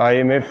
IMF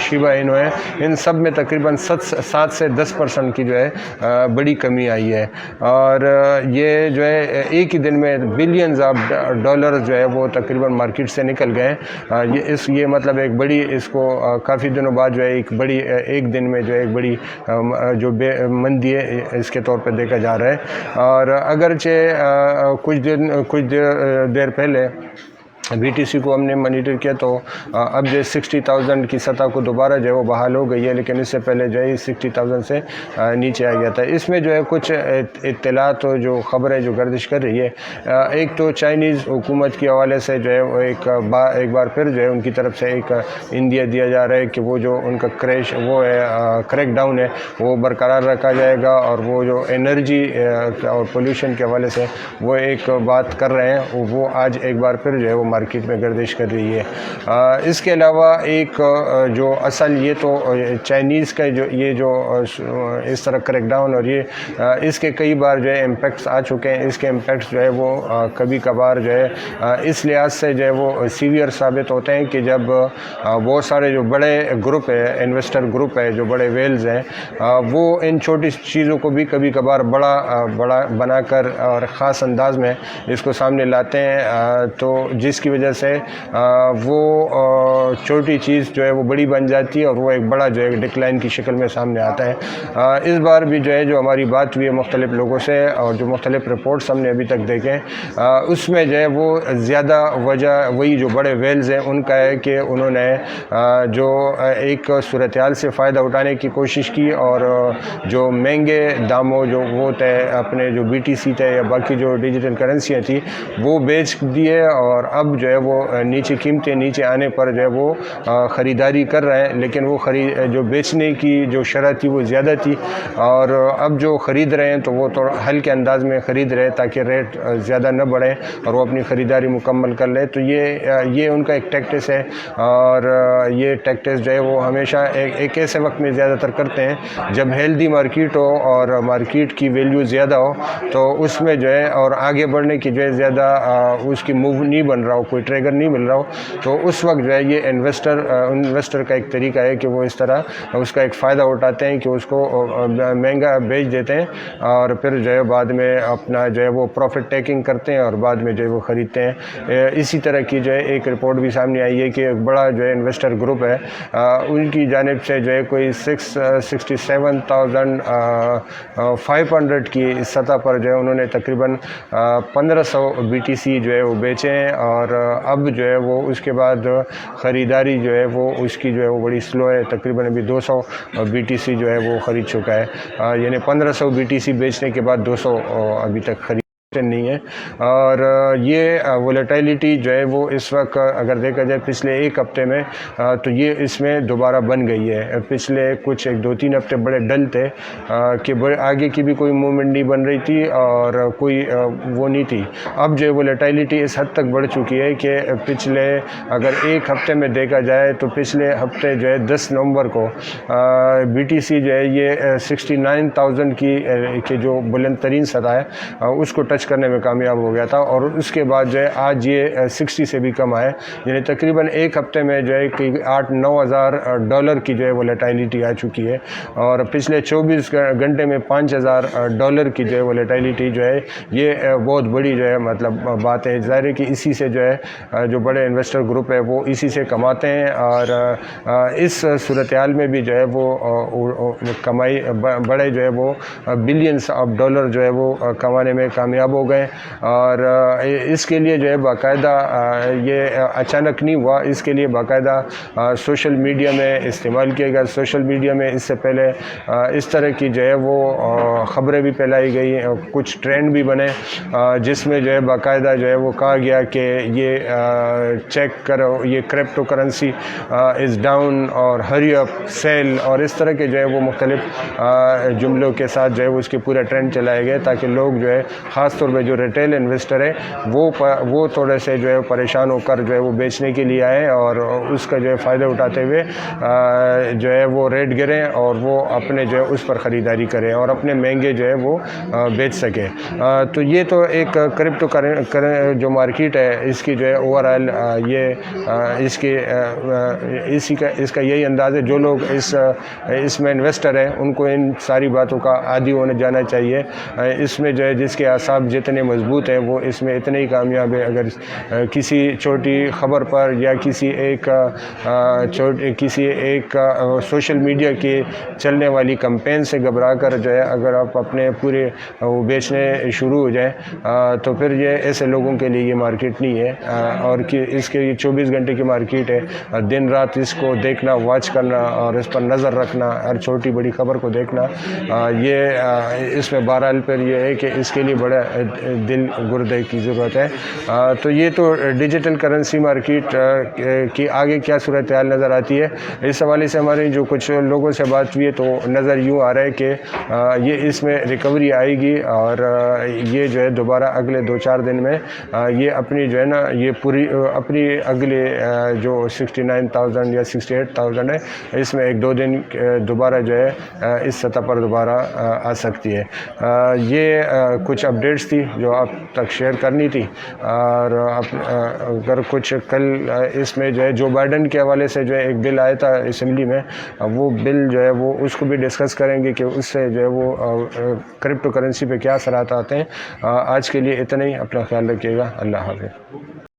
شیبا انو ہے، ان سب میں تقریباً 7 سے 10% کی جو ہے بڑی کمی آئی ہے، اور یہ جو ہے ایک ہی دن میں بلینز آف ڈالر جو ہے وہ تقریباً مارکیٹ سے نکل گئے۔ یہ مطلب ایک بڑی، اس کو کافی دنوں بعد جو ہے ایک بڑی، ایک دن میں جو ہے ایک بڑی جو مندی ہے اس کے طور پہ دیکھا جا رہا ہے۔ اور اگرچہ کچھ دیر پہلے بی ٹی سی کو ہم نے مانیٹر کیا تو اب جو 60,000 کی سطح کو دوبارہ جو ہے وہ بحال ہو گئی ہے، لیکن اس سے پہلے جو ہے 60,000 سے نیچے آ گیا تھا۔ اس میں جو ہے کچھ اطلاعات جو خبریں جو گردش کر رہی ہے، ایک تو چائنیز حکومت کے حوالے سے جو ہے وہ ایک بار پھر جو ہے ان کی طرف سے ایک اندیا دیا جا رہا ہے کہ وہ جو ان کا کریک ڈاؤن ہے وہ برقرار رکھا جائے گا، اور وہ جو انرجی اور پولیوشن کے حوالے سے وہ ایک بات کر رہے ہیں، وہ آج ایک بار پھر جو ہے وہ مارکیٹ میں گردش کر رہی ہے۔ اس کے علاوہ ایک جو اصل یہ تو چائنیز کا یہ جو اس طرح کریک ڈاؤن، اور یہ اس کے کئی بار جو ہے امپیکٹس آ چکے ہیں۔ اس کے امپیکٹس جو ہے وہ کبھی کبھار جو ہے اس لحاظ سے جو ہے وہ سیویئر ثابت ہوتے ہیں کہ جب بہت سارے جو بڑے گروپ ہے، انویسٹر گروپ ہے، جو بڑے ویلز ہیں، وہ ان چھوٹی چیزوں کو بھی کبھی کبھار بڑا بنا کر اور خاص انداز میں اس کو سامنے لاتے ہیں، تو جس کی وجہ سے وہ چھوٹی چیز جو ہے وہ بڑی بن جاتی ہے، اور وہ ایک بڑا جو ہے ڈکلائن کی شکل میں سامنے آتا ہے۔ اس بار بھی جو ہے جو ہماری بات ہوئی ہے مختلف لوگوں سے، اور جو مختلف رپورٹس ہم نے ابھی تک دیکھیں، اس میں جو ہے وہ زیادہ وجہ وہی جو بڑے ویلز ہیں ان کا ہے کہ انہوں نے جو ایک صورتحال سے فائدہ اٹھانے کی کوشش کی، اور جو مہنگے داموں جو وہ تھے اپنے جو بی ٹی سی تھے یا باقی جو ڈیجیٹل کرنسیاں تھیں وہ بیچ دیے، اور اب جو ہے وہ نیچے قیمتیں نیچے آنے پر جو ہے وہ خریداری کر رہے ہیں، لیکن وہ جو بیچنے کی جو شرح تھی وہ زیادہ تھی، اور اب جو خرید رہے ہیں تو وہ تو ہلکے انداز میں خرید رہے ہیں تاکہ ریٹ زیادہ نہ بڑھیں اور وہ اپنی خریداری مکمل کر لیں۔ تو یہ ان کا ایک ٹیکٹس ہے، اور یہ ٹیکٹس جو ہے وہ ہمیشہ ایک ایسے وقت میں زیادہ تر کرتے ہیں جب ہیلدی مارکیٹ ہو اور مارکیٹ کی ویلیو زیادہ ہو، تو اس میں جو ہے اور آگے بڑھنے کی جو ہے زیادہ اس کی موو نہیں بن رہا ہو، کوئی ٹریگر نہیں مل رہا ہو، تو اس وقت جو ہے یہ انویسٹر کا ایک طریقہ ہے کہ وہ اس طرح اس کا ایک فائدہ اٹھاتے ہیں کہ اس کو مہنگا بیچ دیتے ہیں، اور پھر جو ہے بعد میں اپنا جو ہے وہ پروفٹ ٹیکنگ کرتے ہیں، اور بعد میں جو ہے وہ خریدتے ہیں۔ اسی طرح کی جو ہے ایک رپورٹ بھی سامنے آئی ہے کہ ایک بڑا جو ہے انویسٹر گروپ ہے، ان کی جانب سے جو ہے کوئی 67,500 کی سطح پر جو ہے انہوں نے تقریباً 1500 بی ٹی سی جو ہے وہ بیچے ہیں، اور اب جو ہے وہ اس کے بعد خریداری جو ہے وہ اس کی جو ہے وہ بڑی سلو ہے، تقریباً ابھی 200 بی ٹی سی جو ہے وہ خرید چکا ہے، یعنی 1500 بی ٹی سی بیچنے کے بعد 200 ابھی تک خرید نہیں ہے۔ اور یہ ولیٹائلٹی جو ہے وہ اس وقت اگر دیکھا جائے پچھلے ایک ہفتے میں، تو یہ اس میں دوبارہ بن گئی ہے۔ پچھلے کچھ 2-3 ہفتے بڑے ڈل تھے کہ آگے کی بھی کوئی موومنٹ نہیں بن رہی تھی اور کوئی وہ نہیں تھی۔ اب جو ہے ولیٹائلٹی اس حد تک بڑھ چکی ہے کہ پچھلے اگر ایک ہفتے میں دیکھا جائے تو پچھلے ہفتے جو ہے 10 نومبر کو بی ٹی سی جو ہے یہ 69,000 کی جو بلند ترین سطح ہے اس کو ٹچ کرنے میں کامیاب ہو گیا تھا، اور اس کے بعد جو ہے آج یہ 60 سے بھی کم آئے، یعنی تقریباً ایک ہفتے میں جو ہے کہ 8-9 ہزار ڈالر کی جو ہے ولیٹائلٹی آ چکی ہے، اور پچھلے 24 گھنٹے میں 5,000 ڈالر کی جو ہے ولیٹائلٹی جو ہے یہ بہت بڑی جو ہے مطلب بات ہے۔ ظاہر ہے کہ اسی سے جو ہے جو بڑے انویسٹر گروپ ہے وہ اسی سے کماتے ہیں، اور اس صورتحال میں بھی جو ہے وہ کمائی بڑے جو ہے وہ بلینس آف ڈالر جو ہے وہ کمانے میں کامیاب ہو گئے، اور اس کے لیے جو ہے باقاعدہ یہ اچانک نہیں ہوا، اس کے لیے باقاعدہ سوشل میڈیا میں استعمال کیا گیا۔ سوشل میڈیا میں اس سے پہلے اس طرح کی جو ہے وہ خبریں بھی پھیلائی گئی، کچھ ٹرینڈ بھی بنے جس میں جو ہے باقاعدہ جو ہے وہ کہا گیا کہ یہ چیک کرو، یہ کرپٹو کرنسی از ڈاؤن، اور ہری اپ سیل، اور اس طرح کے جو ہے وہ مختلف جملوں کے ساتھ جو ہے وہ اس کے پورے ٹرینڈ چلائے گئے تاکہ لوگ جو ہے خاص طور پہ جو ریٹیل انویسٹر ہے وہ تھوڑے سے جو ہے پریشان ہو کر جو ہے وہ بیچنے کے لیے آئے اور اس کا جو ہے فائدہ اٹھاتے ہوئے جو ہے وہ ریٹ گریں اور وہ اپنے جو ہے اس پر خریداری کریں اور اپنے مہنگے جو ہے وہ بیچ سکیں. تو یہ تو ایک کرپٹو جو مارکیٹ ہے اس کی جو ہے اوور آل یہ اس کا یہی انداز ہے. جو لوگ اس میں انویسٹر ہیں ان کو ان ساری باتوں کا عادی ہونے جانا چاہیے. اس میں جو ہے جس کے اعصاب جتنے مضبوط ہیں وہ اس میں اتنے ہی کامیاب ہے. اگر کسی چھوٹی خبر پر یا کسی ایک سوشل میڈیا کی چلنے والی کمپین سے گھبرا کر جو ہے اگر آپ اپنے پورے وہ بیچنے شروع ہو جائیں تو پھر یہ ایسے لوگوں کے لیے یہ مارکیٹ نہیں ہے. اور اس کے یہ 24 گھنٹے کی مارکیٹ ہے. دن رات اس کو دیکھنا، واچ کرنا اور اس پر نظر رکھنا، ہر چھوٹی بڑی خبر کو دیکھنا، یہ اس میں بہرحال پر یہ ہے کہ اس کے لیے بڑا دل گردے کی ضرورت ہے. تو یہ تو ڈیجیٹل کرنسی مارکیٹ کی آگے کیا صورتحال نظر آتی ہے. اس حوالے سے ہماری جو کچھ لوگوں سے بات ہوئی ہے تو نظر یوں آ رہا ہے کہ یہ اس میں ریکوری آئے گی اور یہ جو ہے دوبارہ اگلے 2-4 دن میں یہ اپنی جو ہے نا یہ پوری اپنی اگلے جو 69,000 یا 68,000 ہے اس میں 1-2 دن دوبارہ جو ہے اس سطح پر دوبارہ آ سکتی ہے. یہ کچھ اپڈیٹس تھی جو آپ تک شیئر کرنی تھی. اور اگر کچھ کل اس میں جو ہے جو بائیڈن کے حوالے سے جو ہے ایک بل آیا تھا اسمبلی میں، وہ بل جو ہے وہ اس کو بھی ڈسکس کریں گے کہ اس سے جو ہے وہ کرپٹو کرنسی پہ کیا اثرات آتے ہیں. آج کے لیے اتنا ہی. اپنا خیال رکھیے گا. اللہ حافظ.